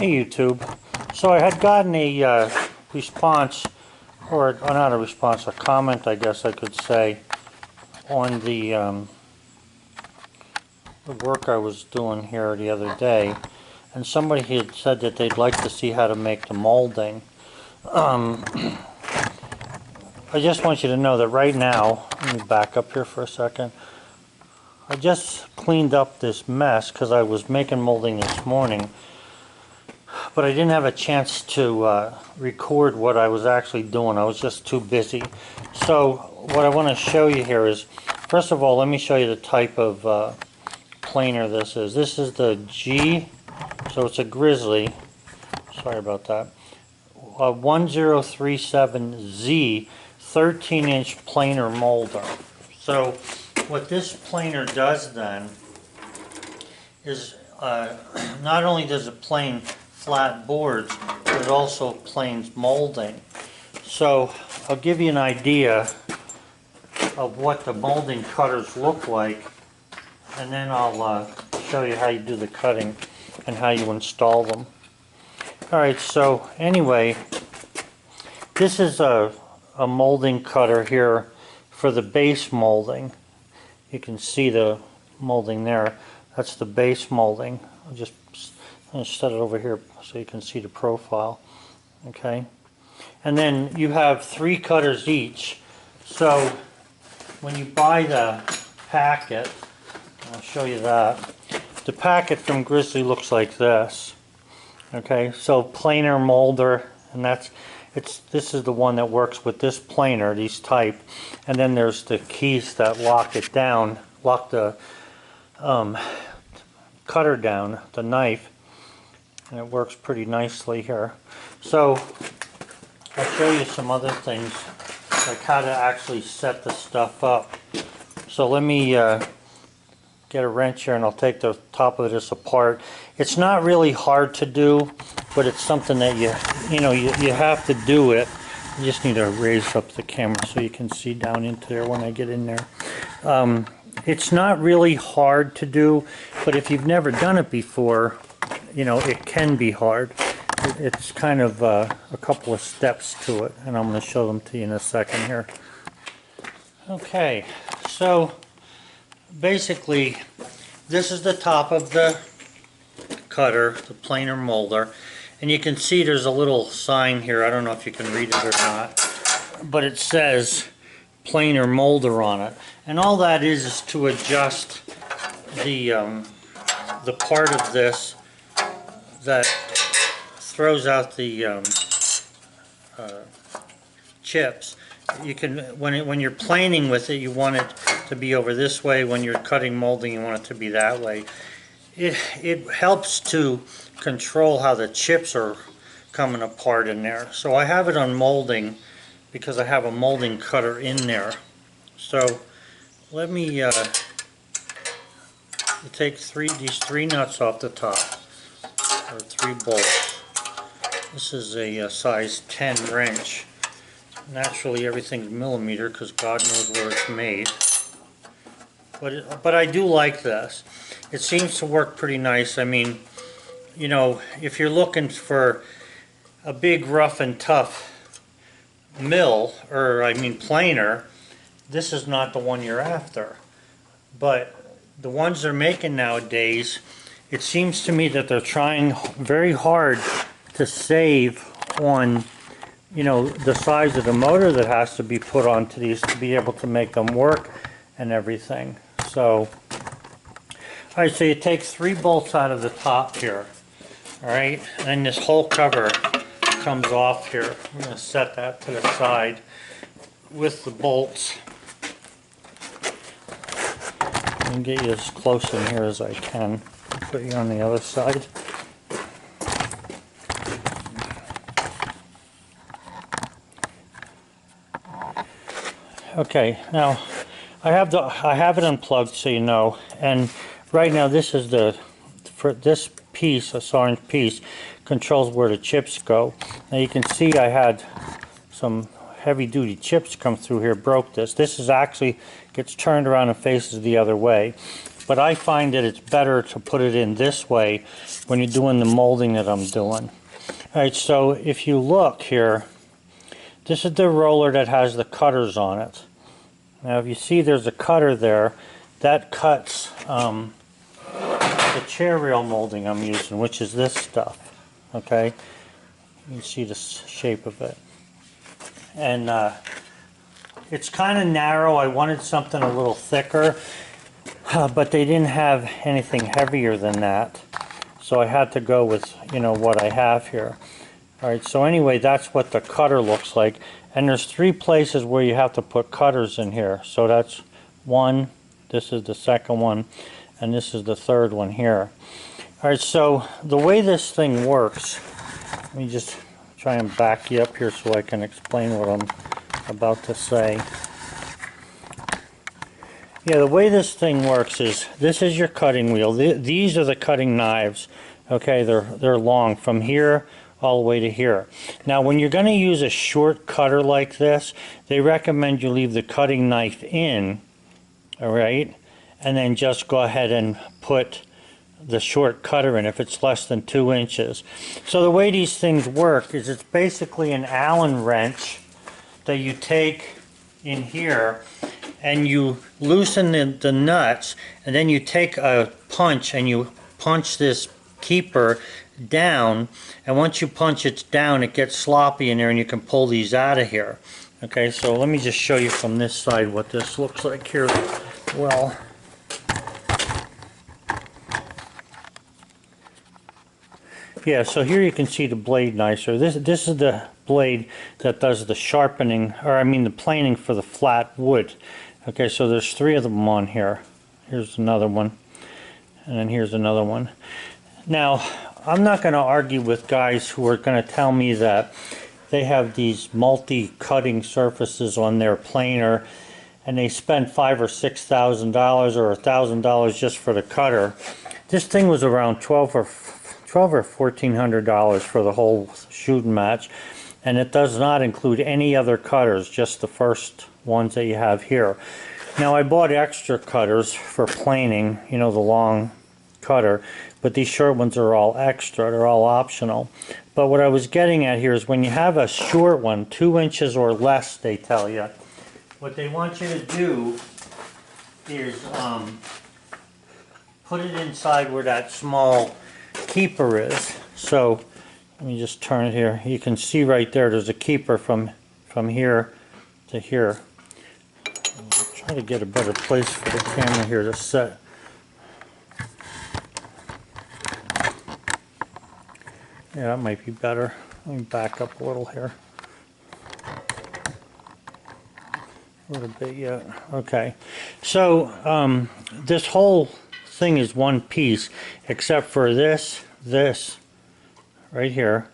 Hey YouTube. So I had gotten a response, or not a response, a comment I guess I could say, on the work I was doing here the other day. And somebody had said that they'd like to see how to make the molding. I just want you to know that right now, let me back up here for a second. I just cleaned up this mess because I was making molding this morning, but I didn't have a chance to record what I was actually doing. I was just too busy. So what I want to show you here is, first of all, let me show you the type of planer this is. This is the G, so it's a Grizzly, sorry about that, 1037Z 13-inch planer molder. So what this planer does then is not only does it plane flat boards, but it also planes molding. So I'll give you an idea of what the molding cutters look like, and then I'll show you how you do the cutting and how you install them. Alright, so anyway, this is a molding cutter here for the base molding. You can see the molding there. That's the base molding. I'm going to set it over here so you can see the profile. Okay, and then you have 3 cutters each. So when you buy the packet, I'll show you that. The packet from Grizzly looks like this. Okay, so planer molder, and this is the one that works with this planer, these type, and then there's the keys that lock it down, lock the cutter down, the knife, and it works pretty nicely here. So I'll show you some other things, like how to actually set the stuff up. So let me get a wrench here and I'll take the top of this apart. It's not really hard to do, but it's something that you have to do it. You just need to raise up the camera so you can see down into there when I get in there. It's not really hard to do, but if you've never done it before, it can be hard. It's kind of a couple of steps to it, and I'm going to show them to you in a second here. Okay, so basically this is the top of the cutter, the planer molder, and you can see there's a little sign here. I don't know if you can read it or not, but it says planer molder on it, and all that is to adjust the part of this that throws out the chips. You can, when you're planing with it, you want it to be over this way. When you're cutting molding, you want it to be that way. It helps to control how the chips are coming apart in there. So I have it on molding because I have a molding cutter in there. So let me take these three nuts off the top, or 3 bolts. This is a size 10 wrench. Naturally everything's millimeter because God knows where it's made. But I do like this. It seems to work pretty nice. I mean, if you're looking for a big rough and tough mill, or planer, this is not the one you're after. But the ones they're making nowadays, it seems to me that they're trying very hard to save on the size of the motor that has to be put onto these to be able to make them work and everything. So alright, so you take 3 bolts out of the top here, alright, and then this whole cover comes off here. I'm going to set that to the side with the bolts and get you as close in here as I can. Put you on the other side. Okay, now I have it unplugged so you know, and right now this is for this piece, this orange piece, controls where the chips go. Now you can see I had some heavy duty chips come through here, broke this. This is actually gets turned around and faces the other way. but I find that it's better to put it in this way when you're doing the molding that I'm doing. Alright, so if you look here, this is the roller that has the cutters on it. Now if you see there's a cutter there, that cuts the chair rail molding I'm using, which is this stuff. Okay, you can see the shape of it. And it's kind of narrow. I wanted something a little thicker, but they didn't have anything heavier than that. So I had to go with, you know, what I have here. Alright, so anyway, that's what the cutter looks like. And there's 3 places where you have to put cutters in here. So that's one, this is the second one, and this is the third one here. Alright, so the way this thing works, let me just try and back you up here so I can explain what I'm about to say. Yeah, the way this thing works is, this is your cutting wheel. These are the cutting knives. Okay, they're long from here all the way to here. Now when you're going to use a short cutter like this, they recommend you leave the cutting knife in, alright, and then just go ahead and put the short cutter in if it's less than 2 inches. So the way these things work is it's basically an Allen wrench that you take in here and you loosen the nuts, and then you take a punch and you punch this keeper down, and once you punch it down it gets sloppy in there and you can pull these out of here. Okay, so let me just show you from this side what this looks like here. Well, yeah, so here you can see the blade nicer. This is the blade that does the sharpening, or I mean the planing for the flat wood. Okay, so there's 3 of them on here. Here's another one, and then here's another one. Now, I'm not going to argue with guys who are going to tell me that they have these multi-cutting surfaces on their planer and they spend $5,000 or $6,000 or $1,000 just for the cutter. This thing was around $1,200 or $1,400 for the whole shooting match, and it does not include any other cutters, just the first ones that you have here. Now I bought extra cutters for planing, you know, the long cutter, but these short ones are all extra, they're all optional. But what I was getting at here is when you have a short one, 2 inches or less, they tell you, what they want you to do is put it inside where that small keeper is. So let me just turn it here. You can see right there, there's a keeper from here to here. I'll try to get a better place for the camera here to set. Yeah, that might be better. Let me back up a little here. A little bit yet. Okay. So this whole thing is one piece, except for this right here,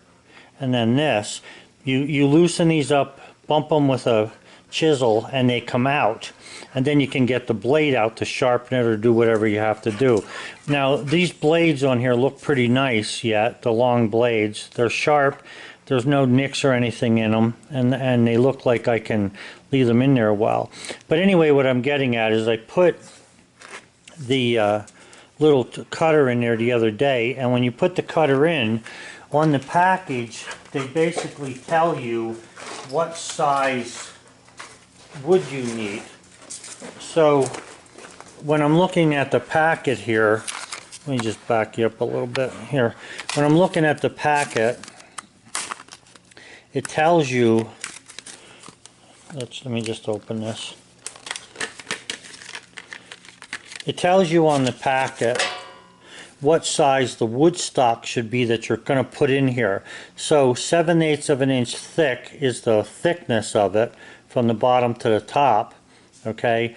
and then this. You loosen these up, bump them with a chisel, and they come out. And then you can get the blade out to sharpen it or do whatever you have to do. Now these blades on here look pretty nice yet, the long blades. They're sharp, there's no nicks or anything in them, and they look like I can leave them in there well. But anyway, what I'm getting at is I put the little cutter in there the other day, and when you put the cutter in, on the package they basically tell you what size wood you need. So when I'm looking at the packet here, let me just back you up a little bit here. When I'm looking at the packet, it tells you, let me just open this. It tells you on the packet what size the wood stock should be that you're going to put in here. So 7/8 of an inch thick is the thickness of it from the bottom to the top. Okay,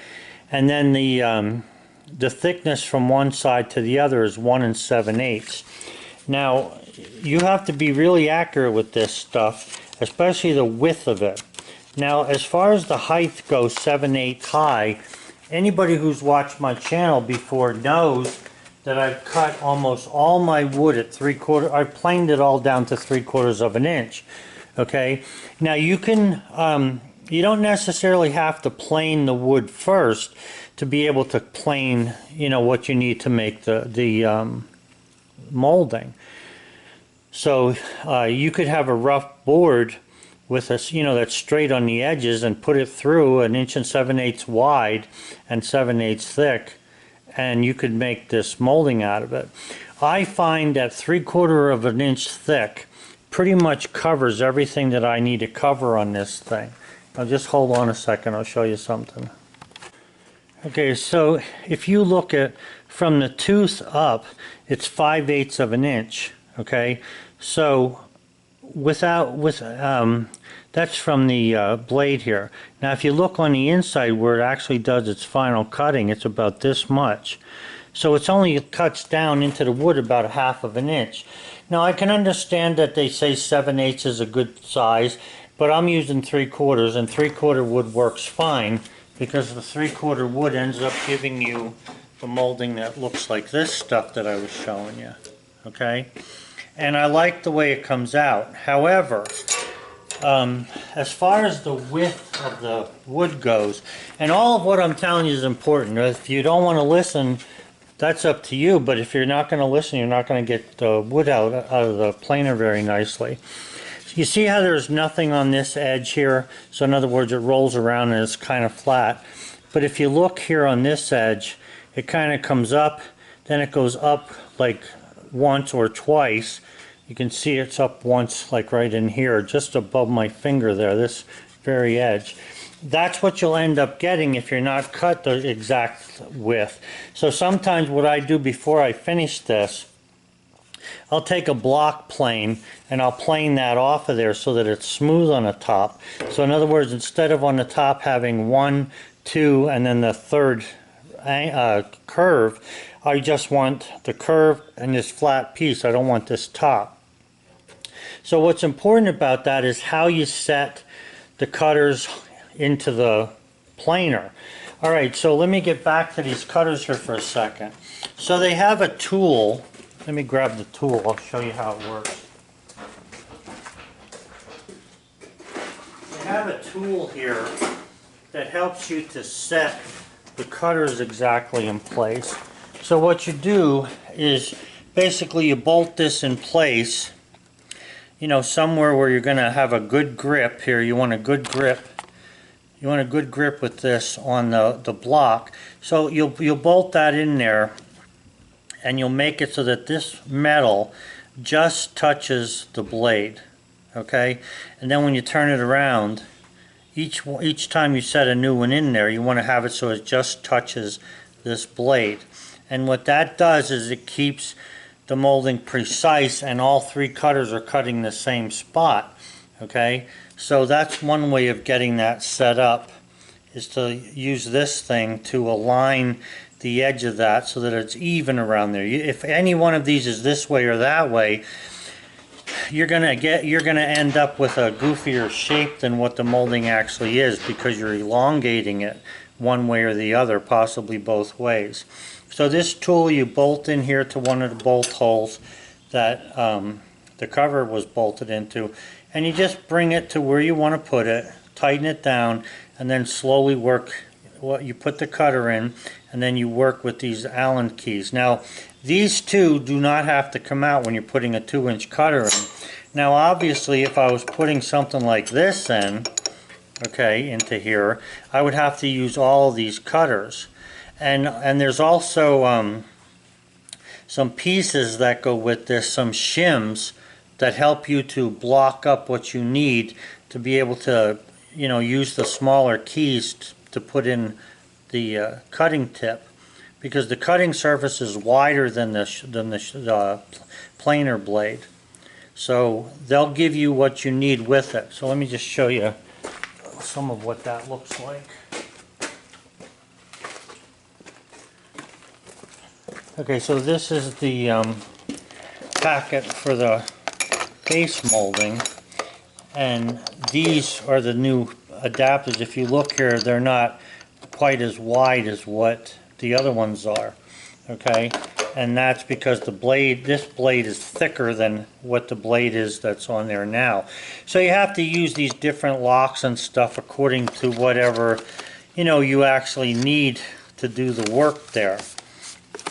and then the thickness from one side to the other is 1 7/8. Now you have to be really accurate with this stuff, especially the width of it. Now as far as the height goes, 7/8 high, anybody who's watched my channel before knows that I've cut almost all my wood at 3/4. I planed it all down to 3/4 of an inch. Okay, now you can you don't necessarily have to plane the wood first to be able to plane, you know, what you need to make the molding. So you could have a rough board with a, you know, that's straight on the edges and put it through 1 7/8 wide and 7/8 thick, and you could make this molding out of it. I find that 3/4 of an inch thick pretty much covers everything that I need to cover on this thing. Now just hold on a second, I'll show you something. Okay, so if you look at from the tooth up, it's 5/8 of an inch. Okay, so that's from the blade here. Now if you look on the inside where it actually does its final cutting, it's about this much. So it's only cuts down into the wood about 1/2 of an inch. Now I can understand that they say 7/8 is a good size, but I'm using 3/4, and 3/4 wood works fine because the 3/4 wood ends up giving you the molding that looks like this stuff that I was showing you. Okay, and I like the way it comes out. However, as far as the width of the wood goes, and all of what I'm telling you is important. If you don't want to listen, that's up to you, but if you're not going to listen, you're not going to get the wood out of the planer very nicely. You see how there's nothing on this edge here? So in other words, it rolls around and it's kind of flat. But if you look here on this edge, it kind of comes up, then it goes up like once or twice. You can see it's up once, like right in here, just above my finger there, this very edge. That's what you'll end up getting if you're not cut the exact width. So sometimes what I do before I finish this, I'll take a block plane and I'll plane that off of there so that it's smooth on the top. So in other words, instead of on the top having 1, 2, and then the third curve, I just want the curve and this flat piece. I don't want this top. So what's important about that is how you set the cutters into the planer. Alright, so let me get back to these cutters here for a second. So they have a tool. Let me grab the tool, I'll show you how it works. They have a tool here that helps you to set the cutters exactly in place. So what you do is basically you bolt this in place, you know, somewhere where you're going to have a good grip here. You want a good grip. You want a good grip with this on the block. So you'll bolt that in there, and you'll make it so that this metal just touches the blade. Okay? And then when you turn it around, each time you set a new one in there, you want to have it so it just touches this blade. And what that does is it keeps the molding precise, and all 3 cutters are cutting the same spot. Okay? So that's one way of getting that set up, is to use this thing to align the edge of that so that it's even around there. If any one of these is this way or that way, you're gonna end up with a goofier shape than what the molding actually is, because you're elongating it one way or the other, possibly both ways. So this tool you bolt in here to one of the bolt holes that the cover was bolted into, and you just bring it to where you want to put it, tighten it down, and then slowly work. You put the cutter in, and then you work with these Allen keys. Now these two do not have to come out when you're putting a 2-inch cutter in. Now obviously if I was putting something like this in, okay, into here, I would have to use all of these cutters. And there's also some pieces that go with this, some shims that help you to block up what you need to be able to, you know, use the smaller keys to put in the cutting tip, because the cutting surface is wider than the planer blade. So they'll give you what you need with it. So let me just show you some of what that looks like. Okay, so this is the packet for the base molding, and these are the new adapters. If you look here, they're not quite as wide as what the other ones are. Okay, and that's because this blade is thicker than what the blade is that's on there now. So you have to use these different locks and stuff according to whatever, you know, you actually need to do the work there.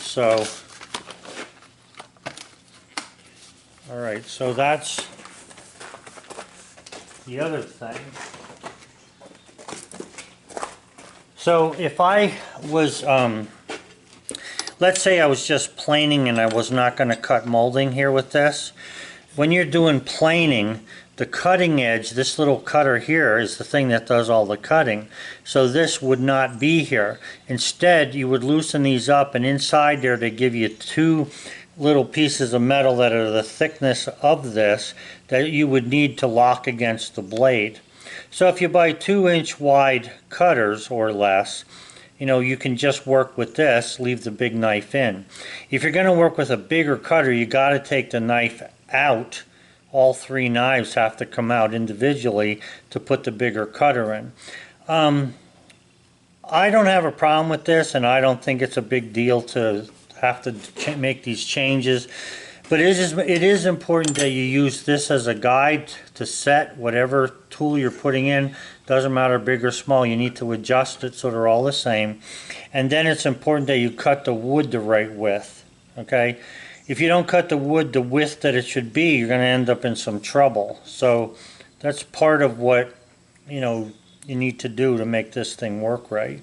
So, alright, so that's the other thing. So if I was, let's say I was just planing and I was not going to cut molding here with this. When you're doing planing, the cutting edge, this little cutter here, is the thing that does all the cutting. So this would not be here. Instead, you would loosen these up, and inside there they give you two little pieces of metal that are the thickness of this that you would need to lock against the blade. So if you buy 2-inch wide cutters or less, you know, you can just work with this, leave the big knife in. If you're going to work with a bigger cutter, you got to take the knife out. All 3 knives have to come out individually to put the bigger cutter in. I don't have a problem with this, and I don't think it's a big deal to have to make these changes. But it is important that you use this as a guide to set whatever tool you're putting in. Doesn't matter big or small, you need to adjust it so they're all the same. And then it's important that you cut the wood the right width. Okay? If you don't cut the wood the width that it should be, you're going to end up in some trouble. So that's part of what, you know, you need to do to make this thing work right.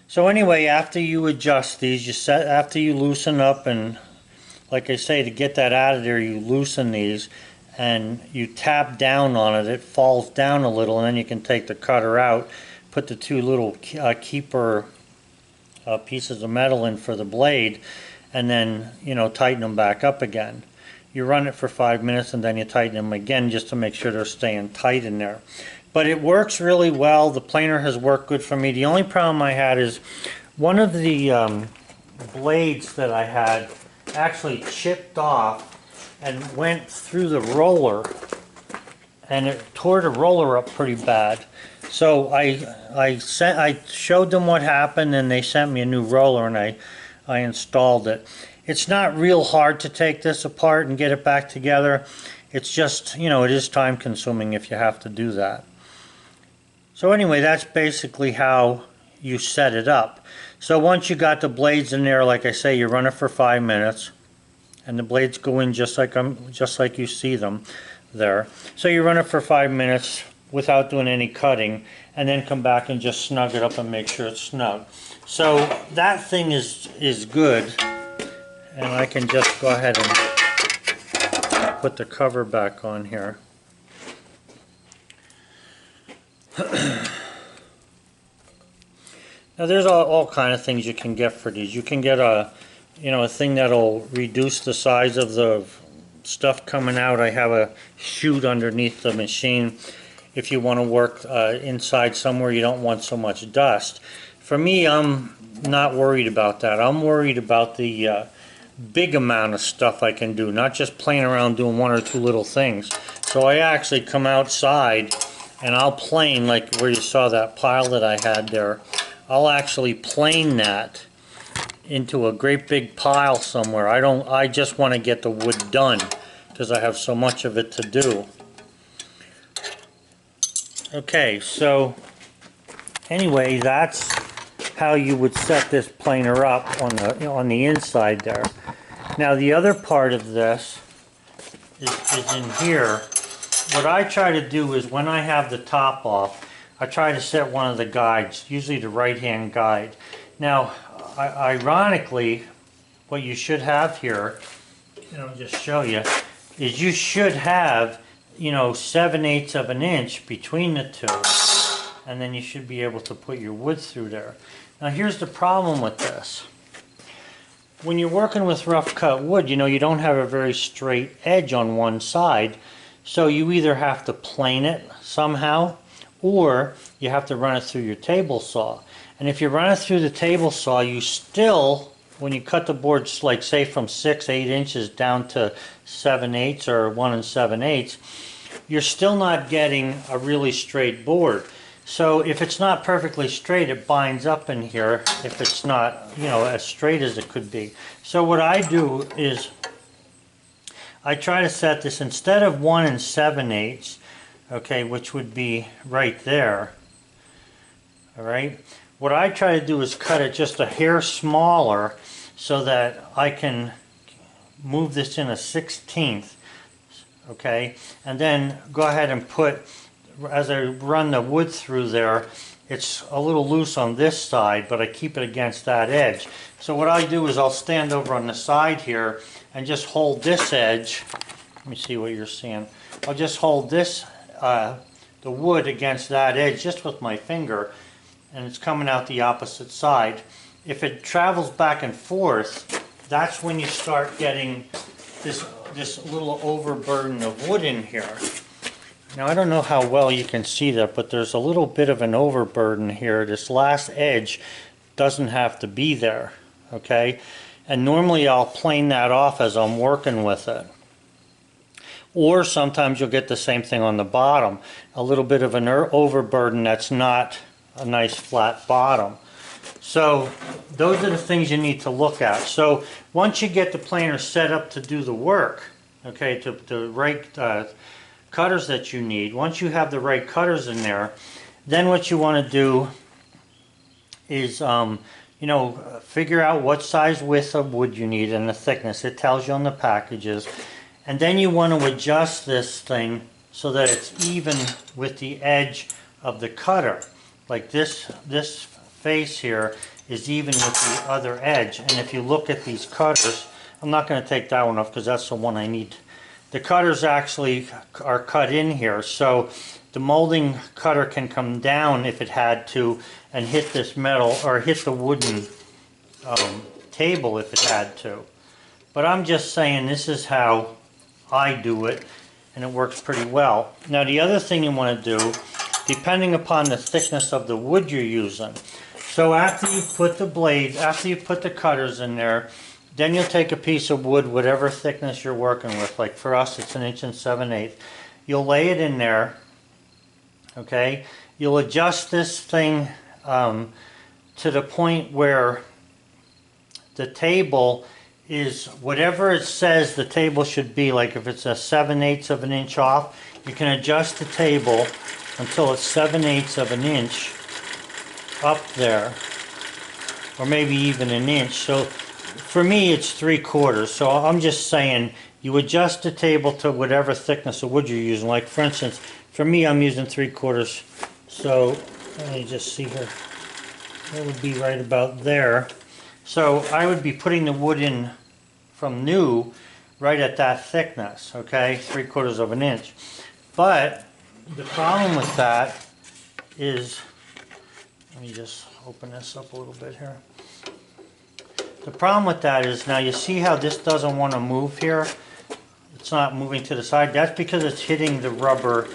So anyway, after you adjust these, after you loosen up, and like I say, to get that out of there, you loosen these and you tap down on it. It falls down a little, and then you can take the cutter out, put the two little keeper pieces of metal in for the blade, and then, you know, tighten them back up again. You run it for 5 minutes and then you tighten them again just to make sure they're staying tight in there. But it works really well. The planer has worked good for me. The only problem I had is one of the blades that I had actually chipped off and went through the roller, and it tore the roller up pretty bad. So I showed them what happened, and they sent me a new roller, and I installed it. It's not real hard to take this apart and get it back together. It's just, you know, it is time consuming if you have to do that. So anyway, that's basically how you set it up. So once you got the blades in there, like I say, you run it for 5 minutes, and the blades go in just like you see them there. So you run it for 5 minutes without doing any cutting, and then come back and just snug it up and make sure it's snug. So that thing is good, and I can just go ahead and put the cover back on here. Now there's all kind of things you can get for these. You can get a thing that'll reduce the size of the stuff coming out. I have a chute underneath the machine if you want to work inside somewhere you don't want so much dust. For me, I'm not worried about that. I'm worried about the big amount of stuff I can do, not just playing around doing one or two little things. So I actually come outside and I'll plane, like where you saw that pile that I had there. I'll actually plane that into a great big pile somewhere. I just want to get the wood done because I have so much of it to do. Okay, so anyway, that's how you would set this planer up on the inside there. Now the other part of this is in here. What I try to do is when I have the top off, I try to set one of the guides, usually the right-hand guide. Now, ironically, what you should have here, and I'll just show you, is you should have, 7/8 of an inch between the two, and then you should be able to put your wood through there. Now here's the problem with this. When you're working with rough cut wood, you don't have a very straight edge on one side, so you either have to plane it somehow, or you have to run it through your table saw. And if you run it through the table saw, you still, when you cut the boards, like say from 6-8 inches down to 7/8 or 1 7/8, you're still not getting a really straight board. So if it's not perfectly straight, it binds up in here if it's not, as straight as it could be. So what I do is I try to set this instead of 1 7/8, okay, which would be right there, all right? what I try to do is cut it just a hair smaller so that I can move this in a 1/16, okay? And then go ahead and put, as I run the wood through there, it's a little loose on this side, but I keep it against that edge. So what I do is I'll stand over on the side here and just hold this edge. Let me see what you're seeing. I'll just hold this, the wood against that edge just with my finger, and it's coming out the opposite side. If it travels back and forth, that's when you start getting this little overburden of wood in here. Now I don't know how well you can see that, but there's a little bit of an overburden here. This last edge doesn't have to be there, okay? And normally I'll plane that off as I'm working with it. Or sometimes you'll get the same thing on the bottom. A little bit of an overburden that's not a nice flat bottom. So those are the things you need to look at. So once you get the planer set up to do the work, okay, to right cutters that you need, once you have the right cutters in there, then what you want to do is you know, figure out what size width of wood you need and the thickness. It tells you on the packages. And then you want to adjust this thing so that it's even with the edge of the cutter. Like this face here is even with the other edge. And if you look at these cutters, I'm not going to take that one off because that's the one I need. The cutters actually are cut in here, so the molding cutter can come down if it had to and hit this metal or hit the wooden table if it had to. But I'm just saying this is how I do it, and it works pretty well. Now the other thing you want to do, depending upon the thickness of the wood you're using, so after you put the blade, after you put the cutters in there, then you'll take a piece of wood, whatever thickness you're working with. Like for us, it's 1 7/8. You'll lay it in there, okay? You'll adjust this thing to the point where the table is whatever it says the table should be. Like if it's a 7/8 of an inch off, you can adjust the table until it's 7/8 of an inch up there, or maybe even an inch. So for me it's 3/4. So I'm just saying you adjust the table to whatever thickness of wood you're using. Like for instance, for me I'm using 3/4. So let me just see here. That would be right about there. So I would be putting the wood in from new right at that thickness, okay, 3/4 of an inch. But the problem with that is, let me just open this up a little bit here. The problem with that is, now you see how this doesn't want to move here? It's not moving to the side. That's because it's hitting the rubber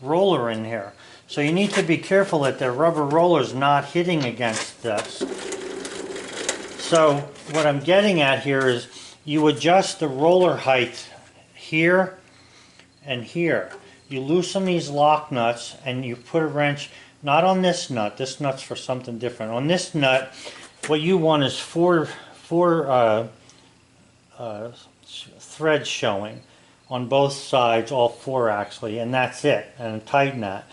roller in here. So you need to be careful that the rubber roller is not hitting against this. So what I'm getting at here is you adjust the roller height here and here. You loosen these lock nuts and you put a wrench, not on this nut. This nut's for something different. On this nut, what you want is four threads showing on both sides, all four actually, and that's it, and tighten that.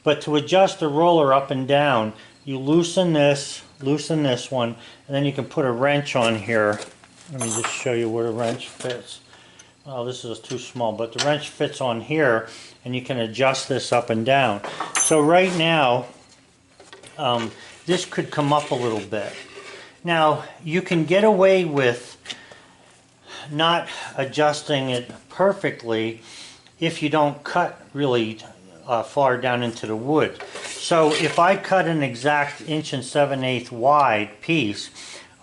But to adjust the roller up and down, you loosen this one, and then you can put a wrench on here. Let me just show you where the wrench fits. Oh, this is too small, but the wrench fits on here, and you can adjust this up and down. So right now, this could come up a little bit. Now, you can get away with not adjusting it perfectly if you don't cut really far down into the wood. So if I cut an exact 1 7/8 wide piece,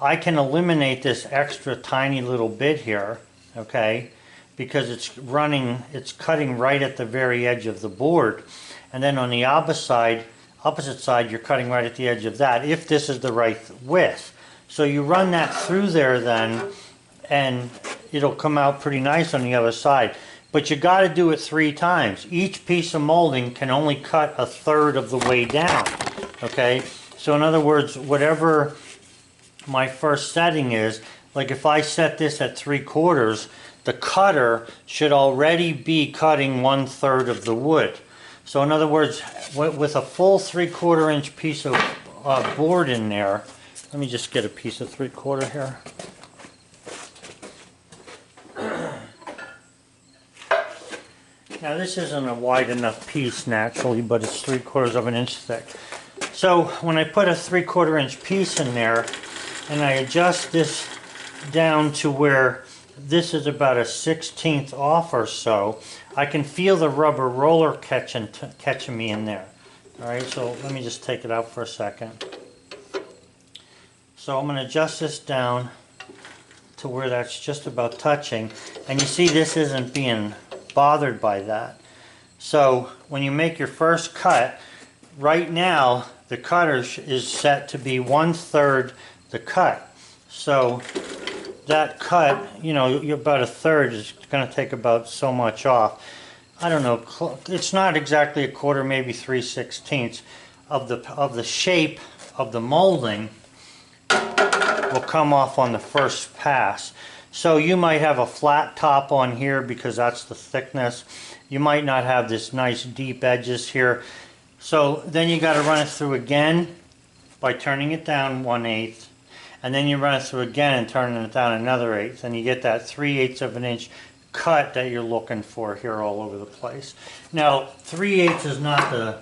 I can eliminate this extra tiny little bit here, okay, because it's cutting right at the very edge of the board. And then on the opposite side, you're cutting right at the edge of that, if this is the right width. So you run that through there then, and it'll come out pretty nice on the other side. But you got to do it 3 times. Each piece of molding can only cut 1/3 of the way down, okay? So in other words, whatever my first setting is, like if I set this at 3/4, the cutter should already be cutting 1/3 of the wood. So in other words, with a full 3/4 inch piece of board in there, let me just get a piece of 3/4 here. Now this isn't a wide enough piece naturally, but it's 3/4 of an inch thick. So when I put a 3/4 inch piece in there and I adjust this down to where this is about a 1/16 off or so, I can feel the rubber roller catching me in there. Alright, so let me just take it out for a second. So I'm going to adjust this down to where that's just about touching, and you see this isn't being bothered by that. So when you make your first cut, right now the cutter is set to be 1/3 the cut. So that cut, you know, about 1/3 is going to take about so much off. I don't know, it's not exactly 1/4, maybe 3/16 of the shape of the molding will come off on the first pass. So you might have a flat top on here because that's the thickness. You might not have this nice deep edges here. So then you got to run it through again by turning it down 1/8, and then you run it through again and turning it down another 1/8, and you get that 3/8 of an inch cut that you're looking for here all over the place. Now 3/8 is not the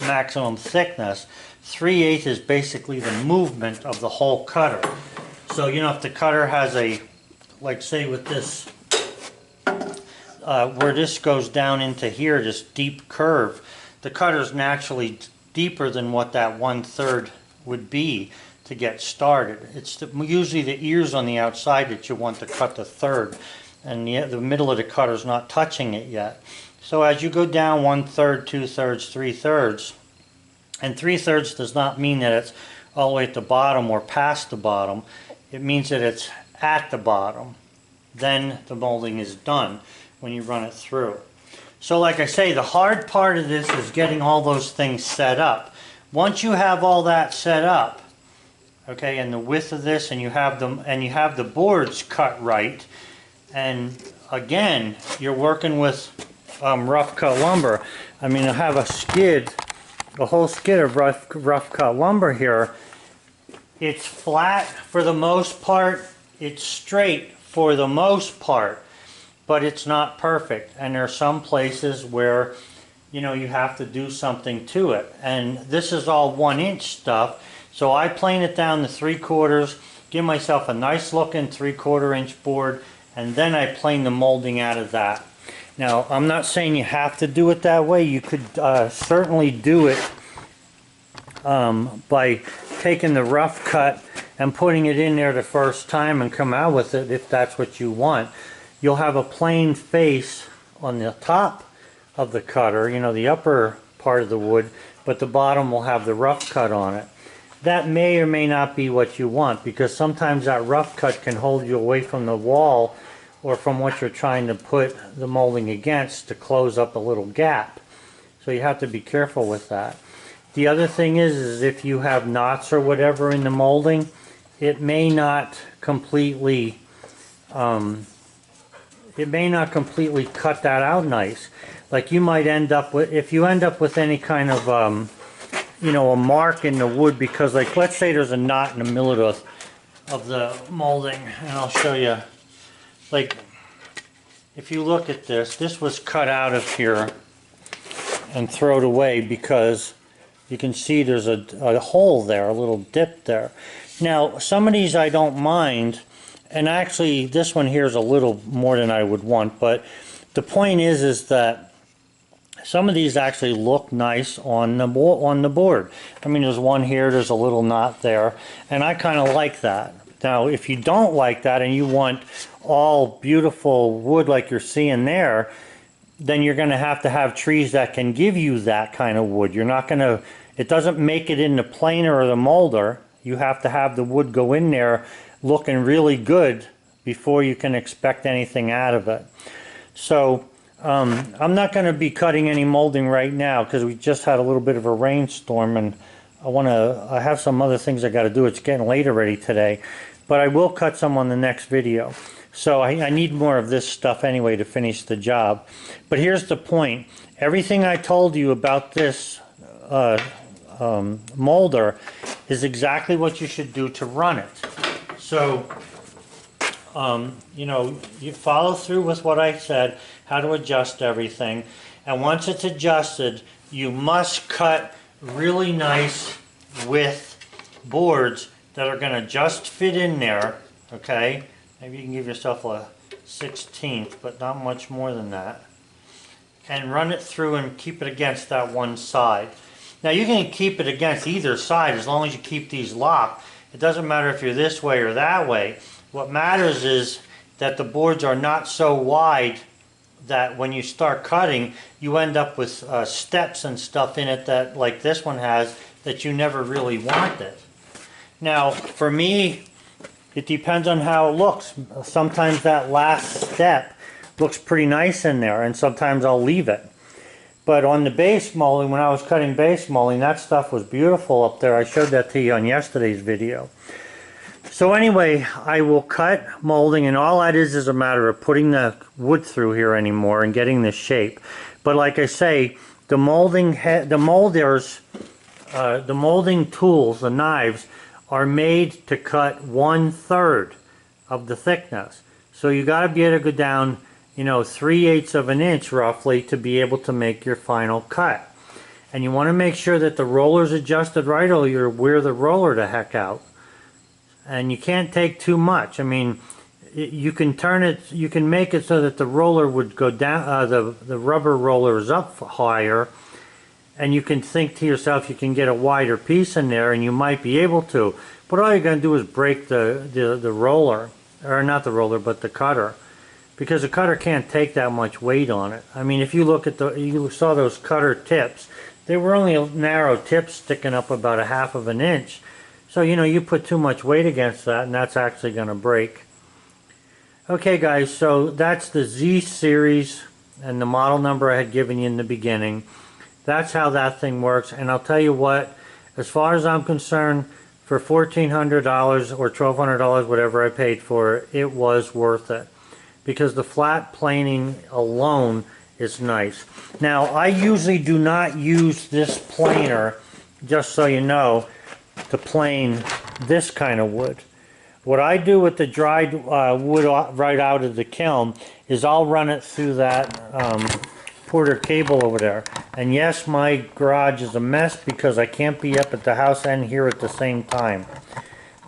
maximum thickness. 3/8 is basically the movement of the whole cutter. So you know, if the cutter has a, like say with this, where this goes down into here, this deep curve, the cutter's naturally deeper than what that 1/3 would be to get started. It's usually the ears on the outside that you want to cut the 1/3, and the middle of the cutter's not touching it yet. So as you go down 1/3, 2/3, 3/3, and 3/3 does not mean that it's all the way at the bottom or past the bottom. It means that it's at the bottom. Then the molding is done when you run it through. So like I say, the hard part of this is getting all those things set up. Once you have all that set up, okay, and the width of this, and you have the boards cut right, and again, you're working with rough cut lumber. I mean, I have a skid, a whole skid of rough cut lumber here. It's flat for the most part, it's straight for the most part, but it's not perfect, and there are some places where, you know, you have to do something to it. And this is all 1-inch stuff, so I plane it down to 3/4, give myself a nice looking 3/4 inch board, and then I plane the molding out of that. Now, I'm not saying you have to do it that way. You could certainly do it by taking the rough cut and putting it in there the first time and come out with it if that's what you want. You'll have a plain face on the top of the cutter, you know, the upper part of the wood, but the bottom will have the rough cut on it. That may or may not be what you want, because sometimes that rough cut can hold you away from the wall or from what you're trying to put the molding against to close up a little gap. So you have to be careful with that. The other thing is if you have knots or whatever in the molding, it may not completely cut that out nice. Like you might end up with, if you end up with any kind of you know, a mark in the wood, because like let's say there's a knot in the middle of the molding, and I'll show you. Like if you look at this, this was cut out of here and thrown away because you can see there's a hole there, a little dip there. Now some of these I don't mind, and actually this one here is a little more than I would want, but the point is that some of these actually look nice on the board. I mean, there's one here, there's a little knot there, and I kind of like that. Now if you don't like that and you want all beautiful wood like you're seeing there, then you're going to have trees that can give you that kind of wood. You're not going to, it doesn't make it in the planer or the molder. You have to have the wood go in there looking really good before you can expect anything out of it. So I'm not going to be cutting any molding right now because we just had a little bit of a rainstorm, and I have some other things I got to do. It's getting late already today. but I will cut some on the next video. So I need more of this stuff anyway to finish the job. But here's the point. Everything I told you about this molder is exactly what you should do to run it. So, you know, you follow through with what I said, how to adjust everything. And once it's adjusted, you must cut really nice width boards that are going to just fit in there, okay? Maybe you can give yourself a 1/16, but not much more than that. And run it through and keep it against that one side. Now you can keep it against either side as long as you keep these locked. It doesn't matter if you're this way or that way. What matters is that the boards are not so wide that when you start cutting, you end up with steps and stuff in it that, like this one has, that you never really wanted. Now, for me, it depends on how it looks. Sometimes that last step looks pretty nice in there, and sometimes I'll leave it. But on the base molding, when I was cutting base molding, that stuff was beautiful up there. I showed that to you on yesterday's video. So anyway, I will cut molding, and all that is a matter of putting the wood through here anymore and getting the shape. But like I say, the molding tools, the knives, are made to cut 1/3 of the thickness. So you got to be able to go down, you know, 3/8 of an inch roughly to be able to make your final cut. And you want to make sure that the roller's adjusted right, or you'll wear the roller the heck out. And you can't take too much. I mean, you can turn it, you can make it so that the roller would go down, the rubber roller is up higher, and you can think to yourself you can get a wider piece in there, and you might be able to. But all you're going to do is break the roller, or not the roller, but the cutter, because the cutter can't take that much weight on it. I mean, if you look at you saw those cutter tips, they were only narrow tips sticking up about 1/2 of an inch. So, you know, you put too much weight against that, and that's actually going to break. Okay, guys, so that's the Z series and the model number I had given you in the beginning. That's how that thing works. And I'll tell you what, as far as I'm concerned, for $1,400 or $1,200, whatever I paid for it, it was worth it. Because the flat planing alone is nice. Now, I usually do not use this planer, just so you know, to plane this kind of wood. What I do with the dried wood right out of the kiln is I'll run it through that Porter cable over there. And yes, my garage is a mess because I can't be up at the house and here at the same time.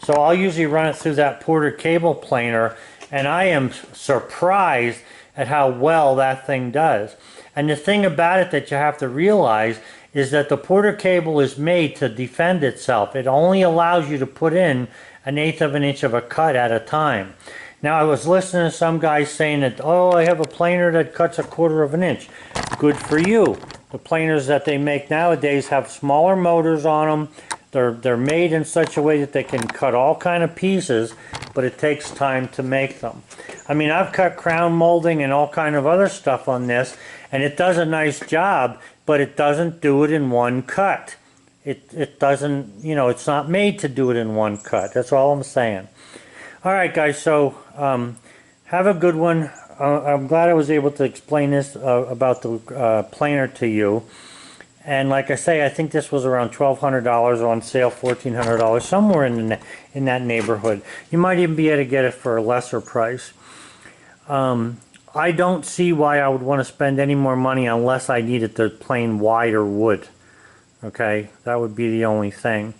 So I'll usually run it through that Porter cable planer, and I am surprised at how well that thing does. And the thing about it that you have to realize is that the Porter cable is made to defend itself. It only allows you to put in 1/8 of an inch of a cut at a time. Now, I was listening to some guys saying that, oh, I have a planer that cuts 1/4 of an inch. Good for you. The planers that they make nowadays have smaller motors on them. They're made in such a way that they can cut all kind of pieces, but it takes time to make them. I mean, I've cut crown molding and all kind of other stuff on this, and it does a nice job, but it doesn't do it in one cut. It doesn't, you know, it's not made to do it in one cut. That's all I'm saying. All right, guys, so have a good one. I'm glad I was able to explain this about the planer to you. And like I say, I think this was around $1,200 on sale, $1,400, somewhere in that neighborhood. You might even be able to get it for a lesser price. I don't see why I would want to spend any more money unless I needed the plain wider wood. Okay, that would be the only thing.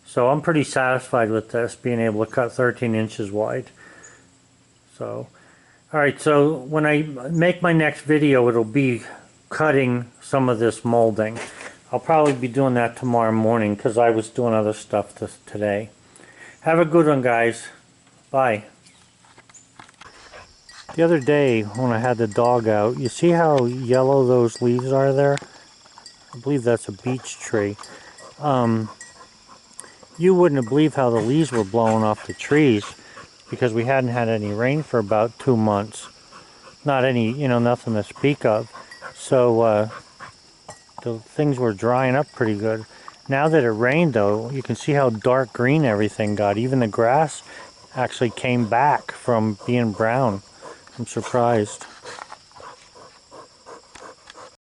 So I'm pretty satisfied with this, being able to cut 13 inches wide. So, alright, so when I make my next video, it'll be cutting some of this molding. I'll probably be doing that tomorrow morning because I was doing other stuff today. Have a good one, guys. Bye. The other day when I had the dog out, you see how yellow those leaves are there? I believe that's a beech tree. You wouldn't believe how the leaves were blowing off the trees because we hadn't had any rain for about 2 months. Not any, you know, nothing to speak of. So the things were drying up pretty good. Now that it rained though, you can see how dark green everything got. Even the grass actually came back from being brown. I'm surprised.